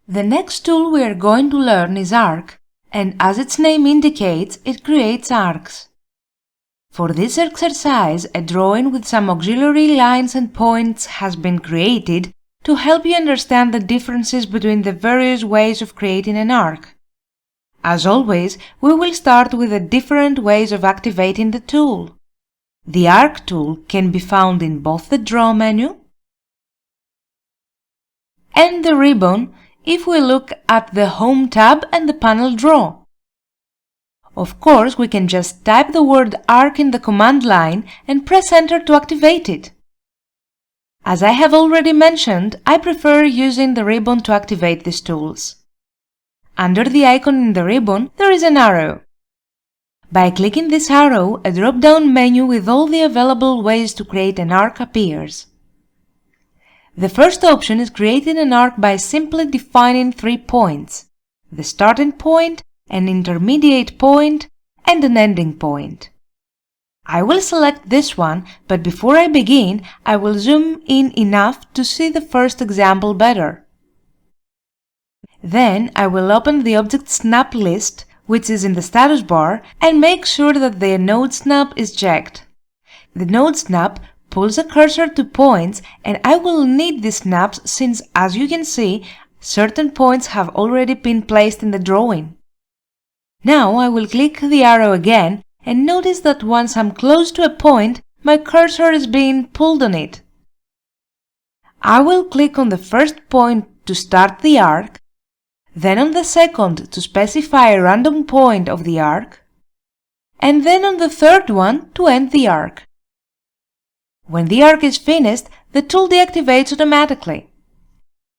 The next tool we are going to learn is Arc, and as its name indicates, it creates arcs. For this exercise, a drawing with some auxiliary lines and points has been created to help you understand the differences between the various ways of creating an arc. As always, we will start with the different ways of activating the tool. The Arc tool can be found in both the Draw menu and the ribbon if we look at the Home tab and the panel Draw. Of course, we can just type the word Arc in the command line and press Enter to activate it. As I have already mentioned, I prefer using the ribbon to activate these tools. Under the icon in the ribbon, there is an arrow. By clicking this arrow, a drop-down menu with all the available ways to create an arc appears. The first option is creating an arc by simply defining 3 points: the starting point, an intermediate point, and an ending point. I will select this one, but before I begin, I will zoom in enough to see the first example better. Then I will open the Object Snap list, which is in the status bar, and make sure that the Node Snap is checked. The Node Snap pulls a cursor to points, and I will need these snaps since, as you can see, certain points have already been placed in the drawing. Now I will click the arrow again and notice that once I'm close to a point, my cursor is being pulled on it. I will click on the first point to start the arc, then on the second to specify a random point of the arc, and then on the third one to end the arc. When the arc is finished, the tool deactivates automatically.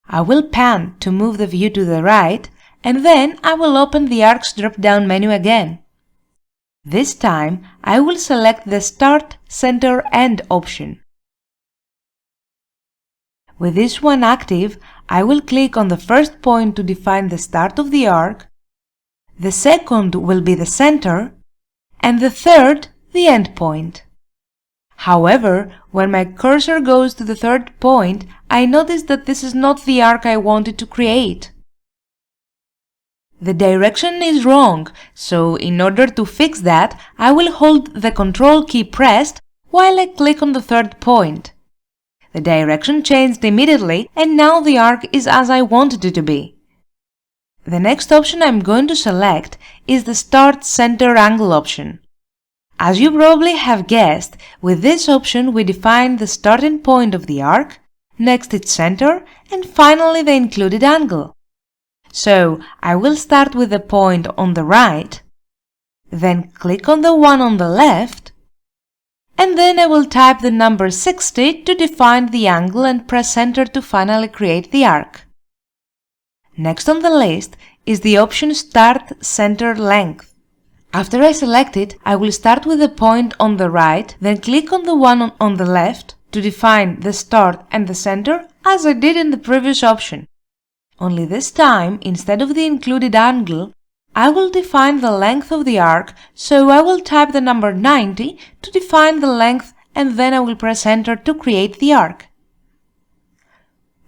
I will pan to move the view to the right, and then I will open the Arcs drop-down menu again. This time, I will select the Start, Center, End option. With this one active, I will click on the first point to define the start of the arc, the second will be the center, and the third the end point. However, when my cursor goes to the third point, I notice that this is not the arc I wanted to create. The direction is wrong, so in order to fix that, I will hold the Control key pressed while I click on the third point. The direction changed immediately, and now the arc is as I wanted it to be. The next option I'm going to select is the Start Center Angle option. As you probably have guessed, with this option we define the starting point of the arc, next its center, and finally the included angle. So I will start with the point on the right, then click on the one on the left, and then I will type the number 60 to define the angle and press Enter to finally create the arc. Next on the list is the option Start Center Length. After I select it, I will start with the point on the right, then click on the one on the left to define the start and the center as I did in the previous option. Only this time, instead of the included angle, I will define the length of the arc, so I will type the number 90 to define the length and then I will press Enter to create the arc.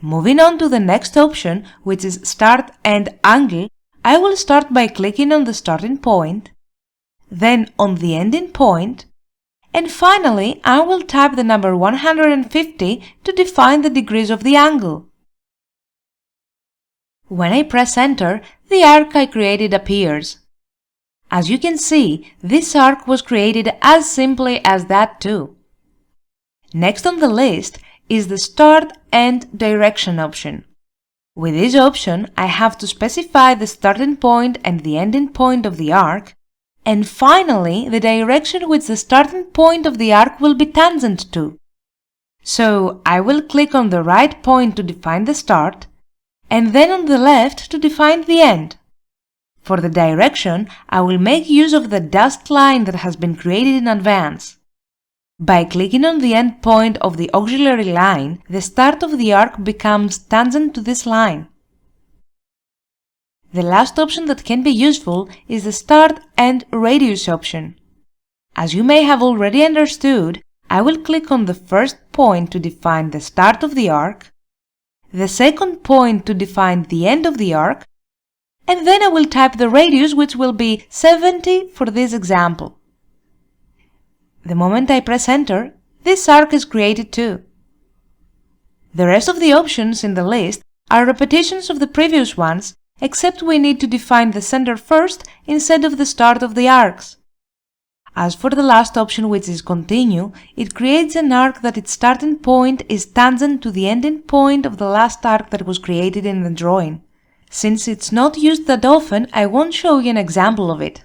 Moving on to the next option, which is Start End Angle, I will start by clicking on the starting point, then on the ending point, and finally I will type the number 150 to define the degrees of the angle. When I press Enter, the arc I created appears. As you can see, this arc was created as simply as that too. Next on the list is the Start End Direction option. With this option, I have to specify the starting point and the ending point of the arc, and finally the direction which the starting point of the arc will be tangent to. So I will click on the right point to define the start, and then on the left to define the end. For the direction, I will make use of the dashed line that has been created in advance. By clicking on the end point of the auxiliary line, the start of the arc becomes tangent to this line. The last option that can be useful is the Start End Radius option. As you may have already understood, I will click on the first point to define the start of the arc, the second point to define the end of the arc, and then I will type the radius, which will be 70 for this example. The moment I press enter, this arc is created too. The rest of the options in the list are repetitions of the previous ones, except we need to define the center first instead of the start of the arcs. As for the last option, which is continue, it creates an arc that its starting point is tangent to the ending point of the last arc that was created in the drawing. Since it's not used that often, I won't show you an example of it.